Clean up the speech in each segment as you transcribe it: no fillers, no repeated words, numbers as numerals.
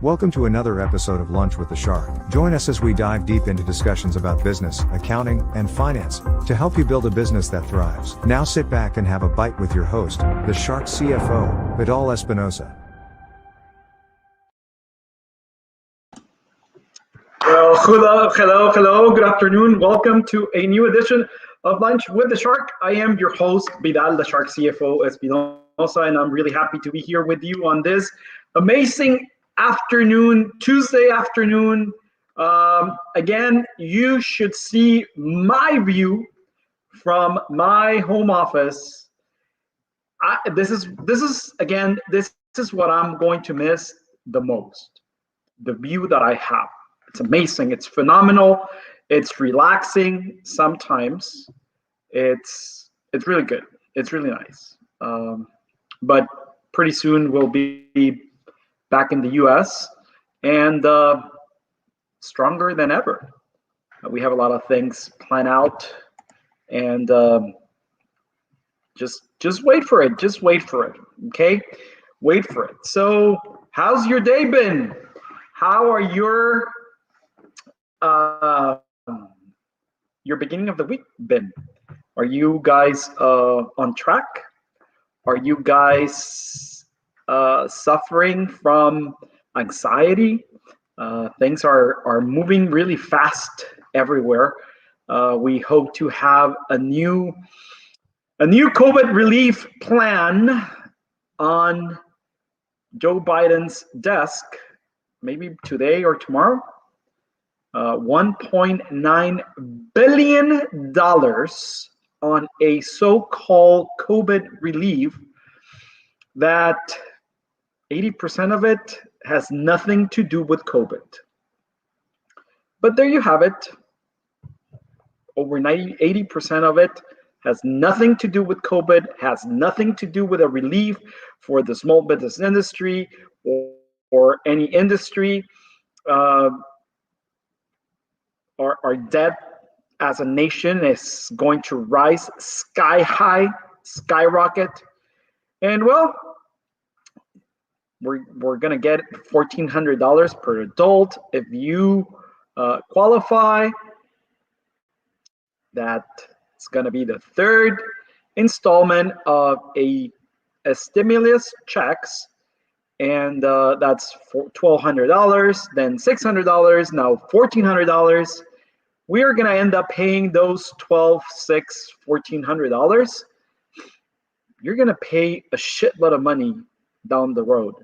Welcome to another episode of Lunch with the Shark. Join us as we dive deep into discussions about business, accounting, and finance to help you build a business that thrives. Now sit back and have a bite with your host, the Shark CFO, VIdal Espinosa. Well, hello. Good afternoon. Welcome to a new edition of Lunch with the Shark. I am your host, VIdal, the Shark CFO Espinosa, and I'm really happy to be here with you on this amazing afternoon, Tuesday afternoon. Again, you should see my view from my home office. This is what I'm going to miss the most. The view that I have. It's amazing. It's phenomenal. It's relaxing. Sometimes it's really good. It's really nice. But pretty soon we'll be back in the U.S. and stronger than ever. We have a lot of things planned out, and just wait for it. Just wait for it. Okay, wait for it. So, how's your day been? How are your beginning of the week been? Are you guys on track? Are you guys suffering from anxiety? Things are moving really fast everywhere. We hope to have a new COVID relief plan on Joe Biden's desk, maybe today or tomorrow. $1.9 billion on a so-called COVID relief that 80% of it has nothing to do with COVID. But there you have it. Over 80% of it has nothing to do with COVID, has nothing to do with a relief for the small business industry or any industry. Our debt as a nation is going to rise skyrocket. And well, we're going to get $1,400 per adult. If you qualify, that's going to be the third installment of a stimulus checks. And that's $1,200, then $600, now $1,400. We are going to end up paying those $1,200. You're going to pay a shitload of money down the road.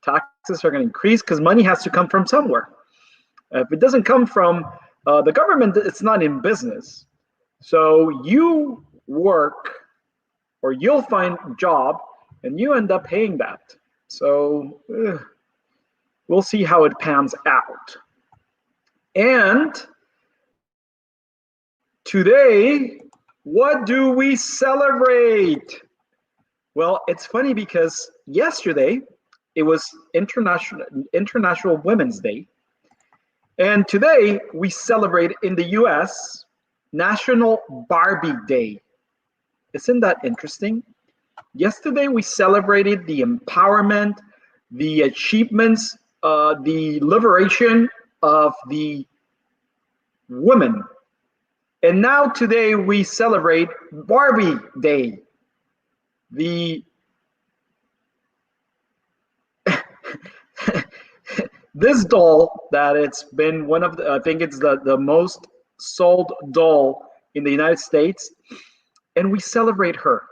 Taxes are going to increase because money has to come from somewhere. If it doesn't come from the government, it's not in business. So you work or you'll find a job and you end up paying that. So we'll see how it pans out. And today, what do we celebrate? Well, it's funny because yesterday it was International Women's Day. And today we celebrate in the US National Barbie Day. Isn't that interesting? Yesterday we celebrated the empowerment, the achievements, the liberation of the women. And now today we celebrate Barbie Day. This doll that it's been one of the, I think it's the most sold doll in the United States, and we celebrate her.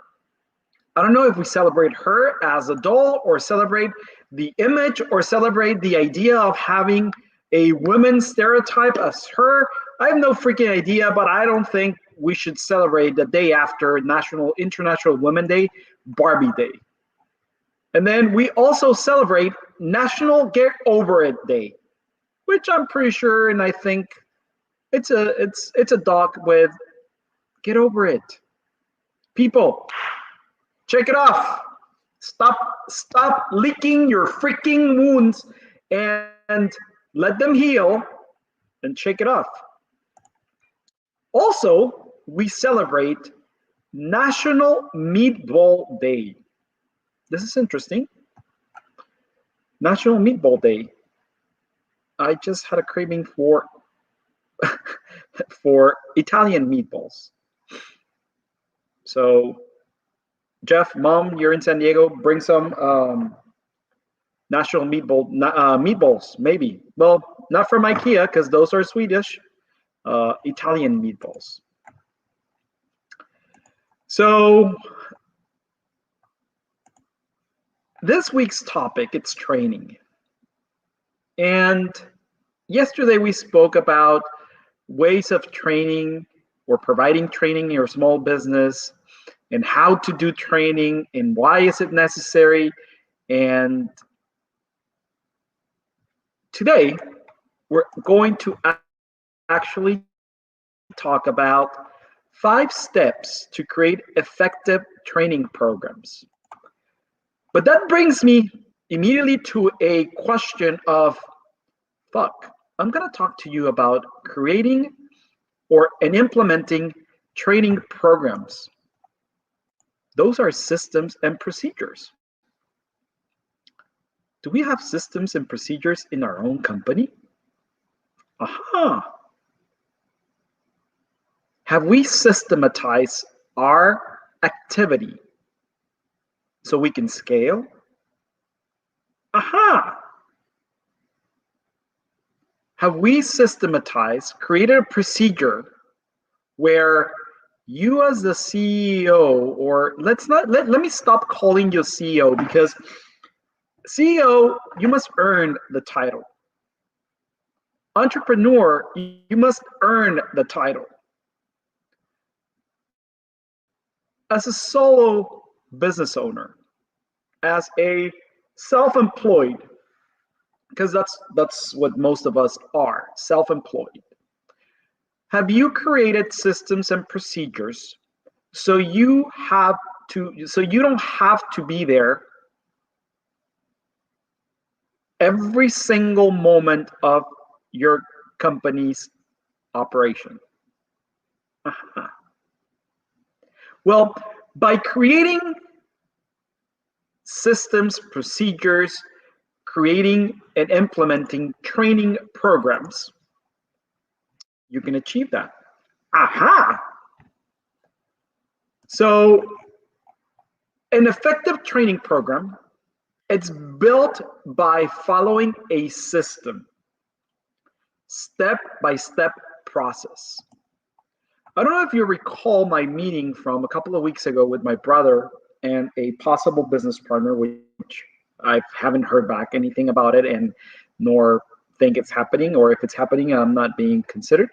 I don't know if we celebrate her as a doll or celebrate the image or celebrate the idea of having a women's stereotype as her. I have no freaking idea, but I don't think we should celebrate the day after International Women's Day, Barbie Day. And then we also celebrate National Get Over It Day, which I'm pretty sure, and I think it's a doc with get over it. People, check it off. Stop licking your freaking wounds and let them heal and shake it off. Also, we celebrate National Meatball Day. This is interesting. National Meatball Day. I just had a craving for for Italian meatballs. So, Jeff, Mom, you're in San Diego. Bring some national meatballs, maybe. Well, not from IKEA because those are Swedish. Italian meatballs. So, this week's topic, it's training. And yesterday we spoke about ways of training or providing training in your small business and how to do training and why is it necessary. And today we're going to actually talk about 5 steps to create effective training programs. But that brings me immediately to a question of, I'm going to talk to you about creating and implementing training programs. Those are systems and procedures. Do we have systems and procedures in our own company? Aha! Have we systematized our activity so we can scale? Aha! Have we systematized, created a procedure where you as the CEO, or let me stop calling you CEO, because CEO, you must earn the title. Entrepreneur, you must earn the title. As a solo business owner, as a self-employed, because that's what most of us are, self-employed. Have you created systems and procedures so you don't have to be there every single moment of your company's operation? Uh-huh. Well, by creating systems, procedures, creating and implementing training programs, you can achieve that. Aha! So, an effective training program, it's built by following a system, step-by-step process. I don't know if you recall my meeting from a couple of weeks ago with my brother and a possible business partner, which I haven't heard back anything about it, and nor think it's happening, or if it's happening, I'm not being considered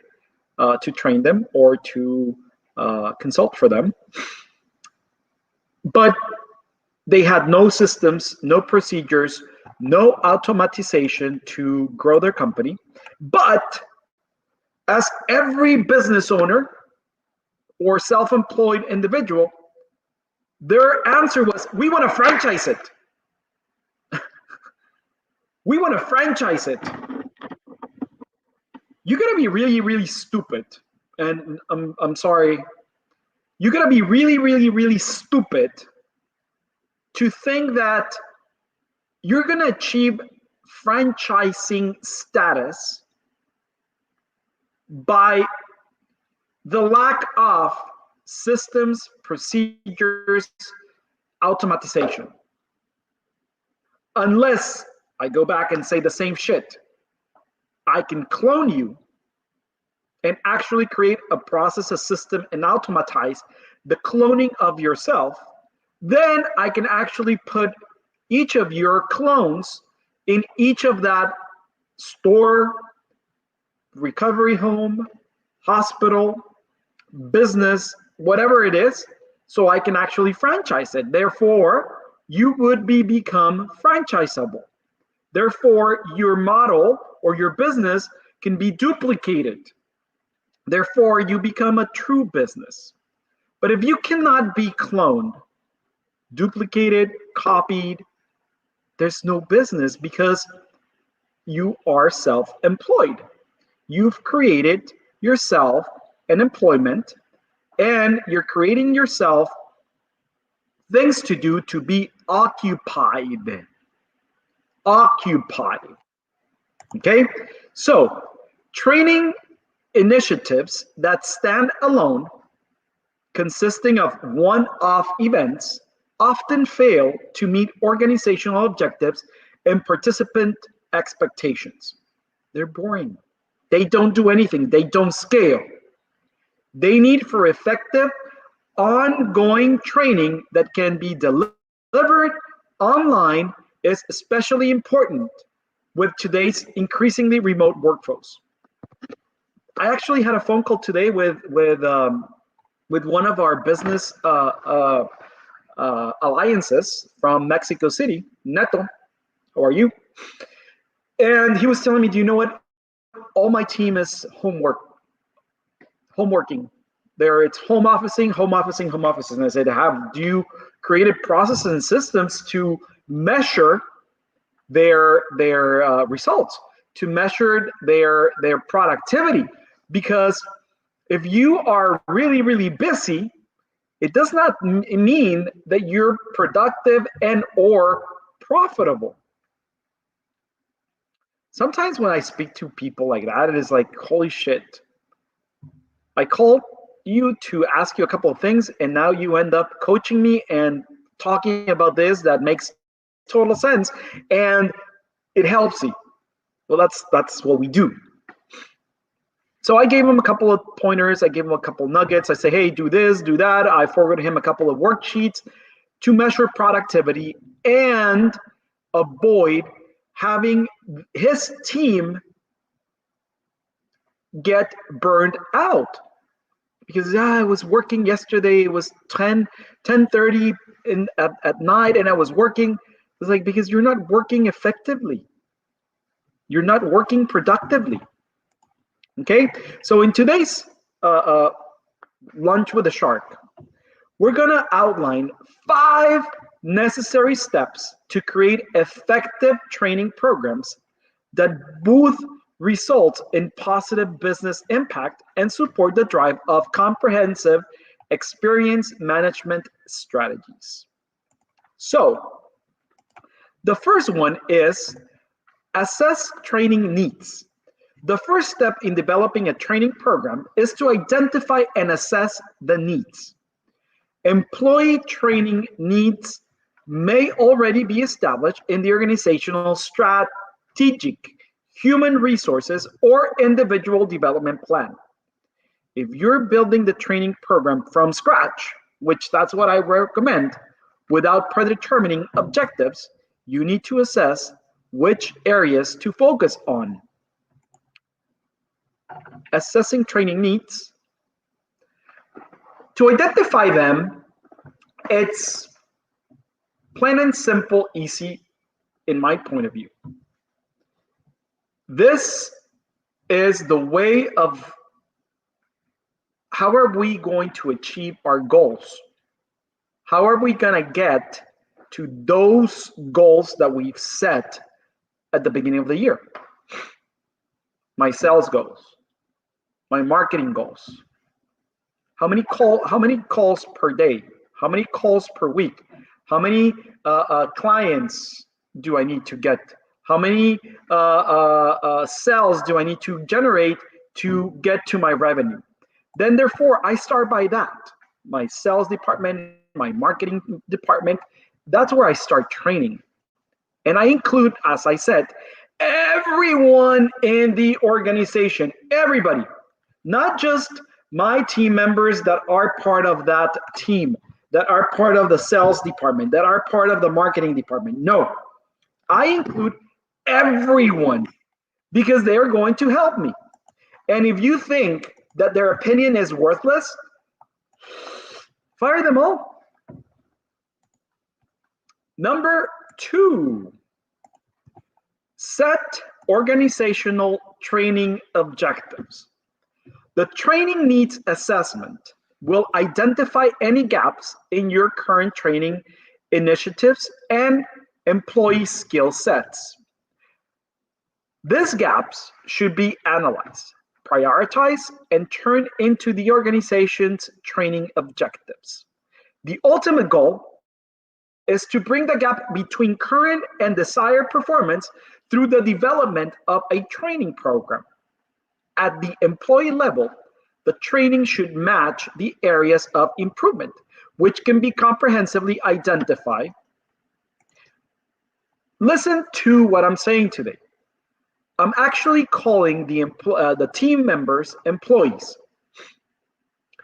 to train them or to consult for them. But they had no systems, no procedures, no automatization to grow their company. But as every business owner or self-employed individual, their answer was, we want to franchise it. We want to franchise it. You gotta be really, really stupid. And I'm sorry. You gotta be really, really, really stupid to think that you're gonna achieve franchising status by the lack of systems, procedures, automatization. Unless I go back and say the same shit, I can clone you and actually create a process, a system, and automatize the cloning of yourself. Then I can actually put each of your clones in each of that store, recovery home, hospital, business, whatever it is, so I can actually franchise it. Therefore, you would become franchisable. Therefore, your model or your business can be duplicated. Therefore, you become a true business. But if you cannot be cloned, duplicated, copied, there's no business, because you are self-employed. You've created yourself an employment, and you're creating yourself things to do to be occupied. Occupied. Okay, so training initiatives that stand alone, consisting of one-off events, often fail to meet organizational objectives and participant expectations. They're boring. They don't do anything. They don't scale. They need for effective ongoing training that can be delivered online is especially important with today's increasingly remote workflows. I actually had a phone call today with one of our business alliances from Mexico City, Neto. How are you? And he was telling me, do you know what? All my team is homeworking. It's home officing. And I said, do you created processes and systems to measure their results, to measure their productivity? Because if you are really, really busy, it does not mean that you're productive and or profitable. Sometimes when I speak to people like that, it is like, holy shit. I called you to ask you a couple of things, and now you end up coaching me and talking about this that makes total sense, and it helps you. Well, that's what we do. So I gave him a couple of pointers. I gave him a couple of nuggets. I say, hey, do this, do that. I forwarded him a couple of worksheets to measure productivity and avoid having his team get burned out. Because I was working yesterday, it was 10:30 at night, and I was working. It's like, because you're not working effectively. You're not working productively. Okay, so in today's Lunch with the Shark, we're gonna outline 5 necessary steps to create effective training programs that both result in positive business impact and support the drive of comprehensive experience management strategies. So, the first one is assess training needs. The first step in developing a training program is to identify and assess the needs. Employee training needs may already be established in the organizational strategic, human resources, or individual development plan. If you're building the training program from scratch, which that's what I recommend, without predetermining objectives, you need to assess which areas to focus on. Assessing training needs. To identify them, it's plain and simple, easy, in my point of view. This is the way of how are we going to achieve our goals? How are we going to get to those goals that we've set at the beginning of the year? My sales goals, my marketing goals. How many calls per day? How many calls per week? How many clients do I need to get? How many sales do I need to generate to get to my revenue? Then therefore, I start by that. My sales department, my marketing department, that's where I start training. And I include, as I said, everyone in the organization, everybody, not just my team members that are part of that team, that are part of the sales department, that are part of the marketing department. No, I include everyone because they are going to help me. And if you think that their opinion is worthless, fire them all. Number 2, set organizational training objectives. The training needs assessment will identify any gaps in your current training initiatives and employee skill sets. These gaps should be analyzed, prioritized, and turned into the organization's training objectives. The ultimate goal is to bring the gap between current and desired performance through the development of a training program. At the employee level, the training should match the areas of improvement, which can be comprehensively identified. Listen to what I'm saying today. I'm actually calling the team members employees.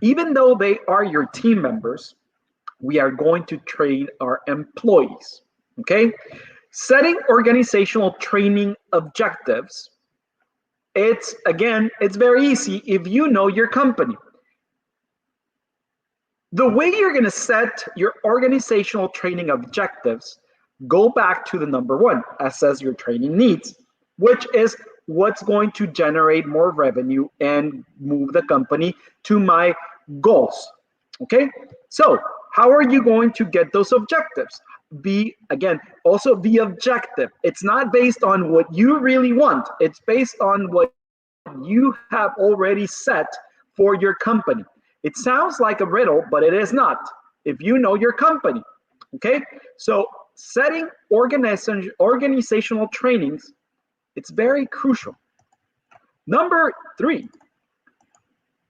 Even though they are your team members, we are going to train our employees, okay? Setting organizational training objectives. It's very easy if you know your company. The way you're gonna set your organizational training objectives, go back to the number one, assess your training needs, which is what's going to generate more revenue and move the company to my goals, okay? So how are you going to get those objectives? Also the objective. It's not based on what you really want. It's based on what you have already set for your company. It sounds like a riddle, but it is not if you know your company, okay? So setting organizational trainings, it's very crucial. Number 3,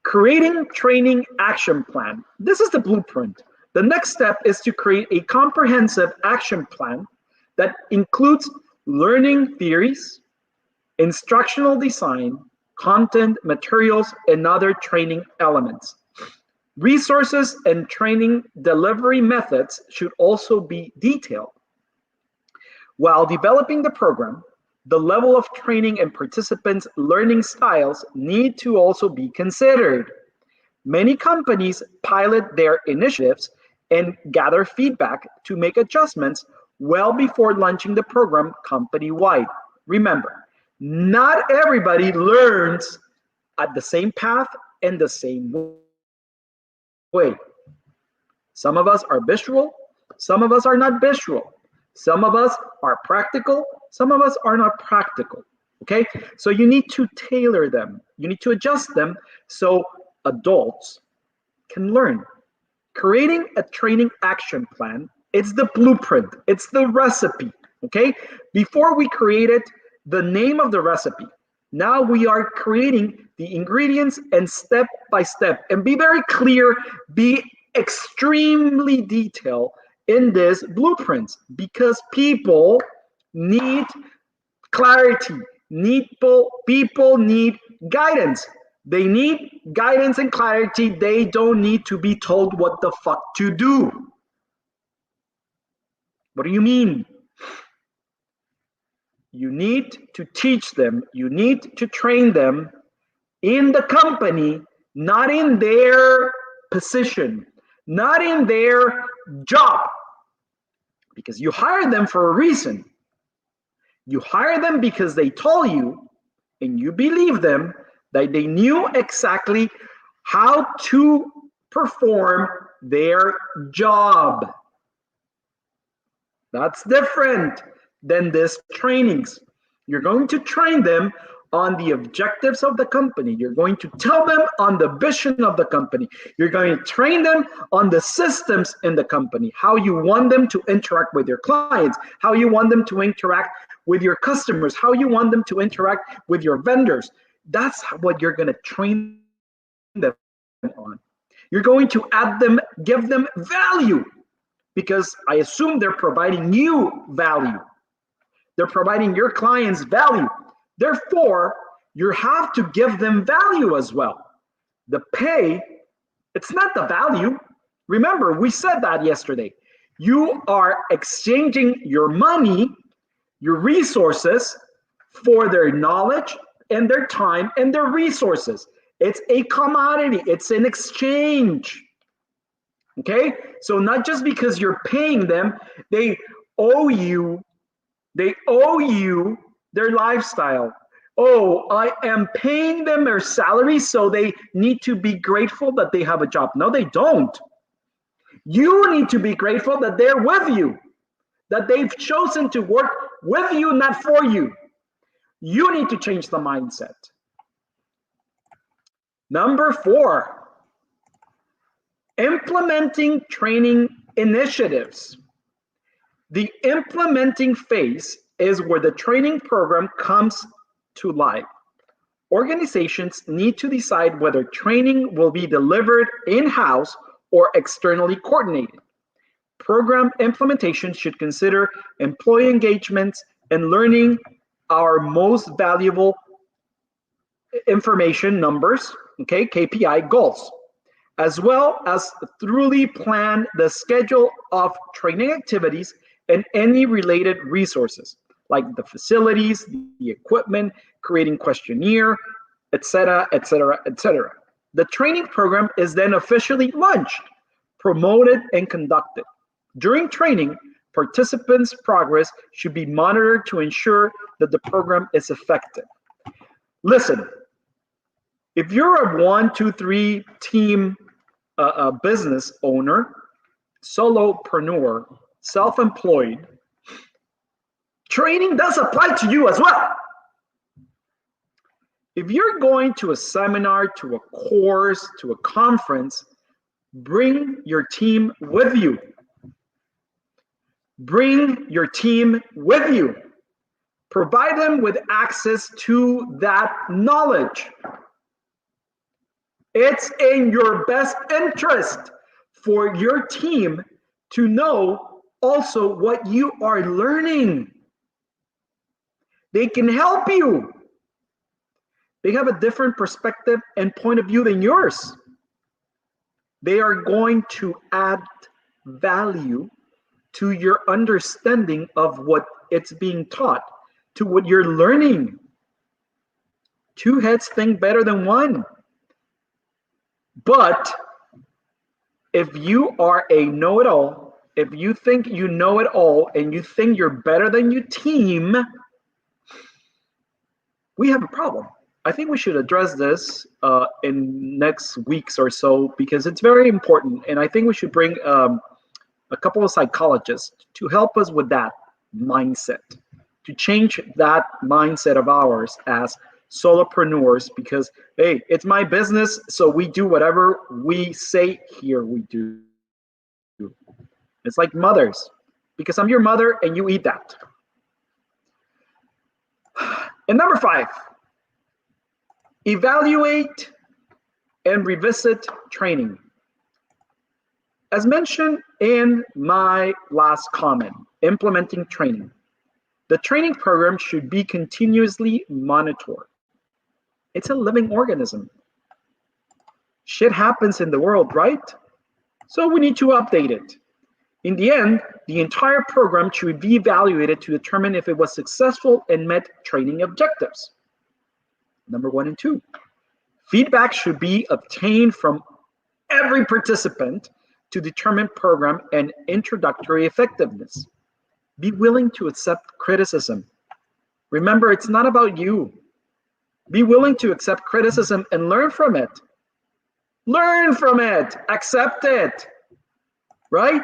creating training action plan. This is the blueprint. The next step is to create a comprehensive action plan that includes learning theories, instructional design, content, materials, and other training elements. Resources and training delivery methods should also be detailed. While developing the program, the level of training and participants' learning styles need to also be considered. Many companies pilot their initiatives and gather feedback to make adjustments well before launching the program company-wide. Remember, not everybody learns at the same path and the same way. Some of us are visual, some of us are not visual. Some of us are practical, some of us are not practical, okay? So you need to tailor them. You need to adjust them so adults can learn. Creating a training action plan, it's the blueprint, it's the recipe, okay? Before we created the name of the recipe, now we are creating the ingredients and step by step. And be very clear, be extremely detailed in this blueprint, because people need clarity. People need guidance. They need guidance and clarity. They don't need to be told what the fuck to do. What do you mean? You need to teach them, you need to train them in the company, not in their position, not in their job. Because you hire them for a reason. You hire them because they told you, and you believe them, that they knew exactly how to perform their job. That's different than this trainings. You're going to train them on the objectives of the company. You're going to tell them on the vision of the company. You're going to train them on the systems in the company, how you want them to interact with your clients, how you want them to interact with your customers, how you want them to interact with your vendors. That's what you're going to train them on. You're going to give them value, because I assume they're providing you value. They're providing your clients value. Therefore, you have to give them value as well. The pay, it's not the value. Remember, we said that yesterday. You are exchanging your money, your resources, for their knowledge and their time and their resources. It's a commodity. It's an exchange. Okay? So not just because you're paying them, they owe you their lifestyle. Oh, I am paying them their salary, so they need to be grateful that they have a job. No, they don't. You need to be grateful that they're with you, that they've chosen to work with you, not for you. You need to change the mindset. Number 4, implementing training initiatives. The implementing phase is where the training program comes to life. Organizations need to decide whether training will be delivered in-house or externally coordinated. Program implementation should consider employee engagements and learning our most valuable information numbers, okay, KPI goals, as well as thoroughly plan the schedule of training activities and any related resources, like the facilities, the equipment, creating questionnaire, etc., etc., etc. The training program is then officially launched, promoted, and conducted. During training, participants' progress should be monitored to ensure that the program is effective. Listen, if you're a 1, 2, 3 team business owner, solopreneur, self-employed, training does apply to you as well. If you're going to a seminar, to a course, to a conference, bring your team with you. Bring your team with you. Provide them with access to that knowledge. It's in your best interest for your team to know also what you are learning. They can help you. They have a different perspective and point of view than yours. They are going to add value to your understanding of what it's being taught, to what you're learning. Two heads think better than one. But if you are a know-it-all, if you think you know it all and you think you're better than your team, we have a problem. I think we should address this in next weeks or so, because it's very important. And I think we should bring a couple of psychologists to help us with that mindset, to change that mindset of ours as solopreneurs, because, hey, it's my business, so we do whatever we say here we do. It's like mothers, because I'm your mother and you eat that. And number 5, evaluate and revisit training. As mentioned in my last comment, implementing training. The training program should be continuously monitored. It's a living organism. Shit happens in the world, right? So we need to update it. In the end, the entire program should be evaluated to determine if it was successful and met training objectives. Number 1 and 2. Feedback should be obtained from every participant to determine program and introductory effectiveness. Be willing to accept criticism. Remember, it's not about you. Be willing to accept criticism and learn from it. Learn from it. Accept it. Right?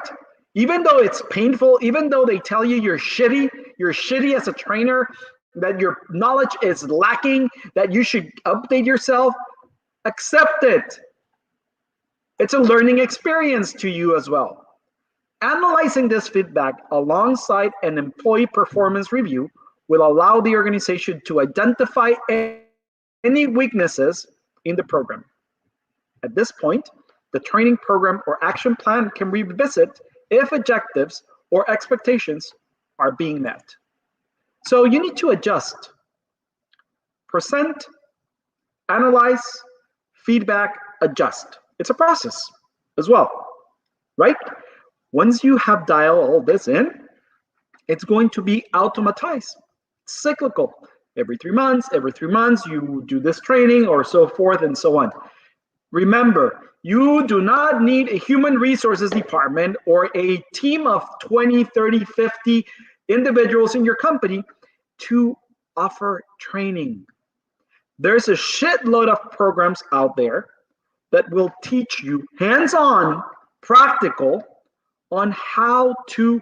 Even though it's painful, even though they tell you you're shitty as a trainer, that your knowledge is lacking, that you should update yourself, accept it. It's a learning experience to you as well. Analyzing this feedback alongside an employee performance review will allow the organization to identify any weaknesses in the program. At this point, the training program or action plan can revisit if objectives or expectations are being met. So you need to adjust. Present, analyze, feedback, adjust. It's a process as well, right? Once you have dialed all this in, it's going to be automatized, cyclical. Every 3 months, you do this training or so forth and so on. Remember, you do not need a human resources department or a team of 20, 30, 50 individuals in your company to offer training. There's a shitload of programs out there that will teach you hands-on, practical, on how to,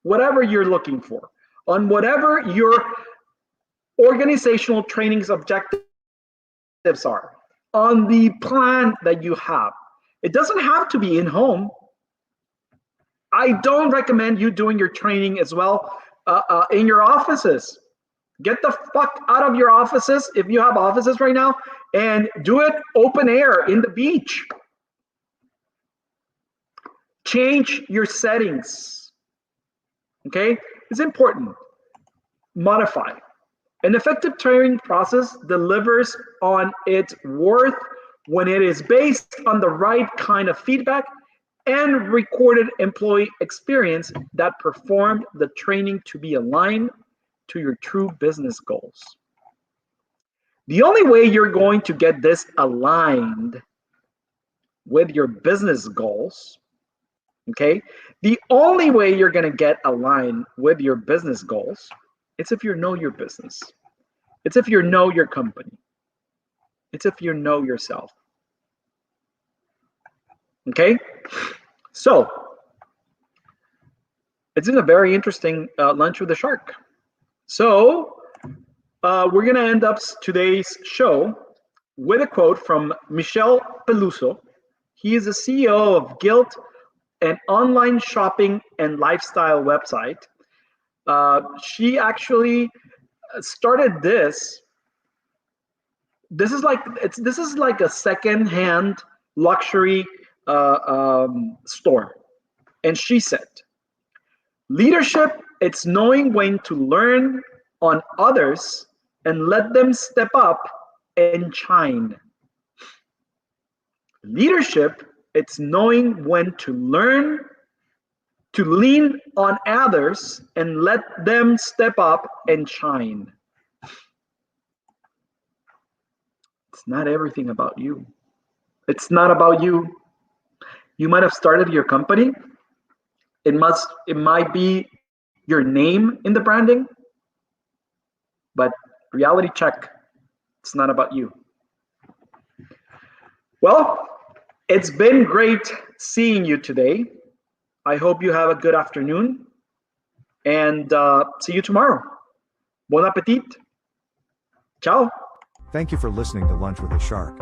whatever you're looking for, on whatever your organizational training's objectives are, on the plan that you have. It doesn't have to be in home. I don't recommend you doing your training as well in your offices. Get the fuck out of your offices if you have offices right now, and do it open air in the beach. Change your settings. Okay? It's important. Modify. An effective training process delivers on its worth when it is based on the right kind of feedback and recorded employee experience that performed the training to be aligned to your true business goals. The only way you're going to get this aligned with your business goals, okay? The only way you're going to get aligned with your business goals, it's if you know your business. It's if you know your company. It's if you know yourself. Okay? So, it's been a very interesting lunch with the shark. So, we're going to end up today's show with a quote from Michelle Peluso. He is the CEO of Guilt, an online shopping and lifestyle website. She actually started this. This is like a second-hand luxury store. And she said, leadership, it's knowing when to learn on others and let them step up and shine. Leadership, it's knowing when to learn, to lean on others and let them step up and shine. It's not everything about you. It's not about you. You might have started your company. It might be your name in the branding, but reality check, it's not about you. Well, it's been great seeing you today. I hope you have a good afternoon, and see you tomorrow. Bon appetit. Ciao. Thank you for listening to Lunch with the Shark.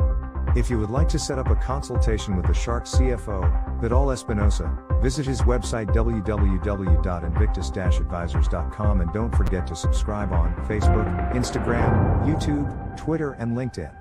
If you would like to set up a consultation with the Shark CFO, VIdal Espinosa, visit his website www.invictus-advisors.com, and don't forget to subscribe on Facebook, Instagram, YouTube, Twitter, and LinkedIn.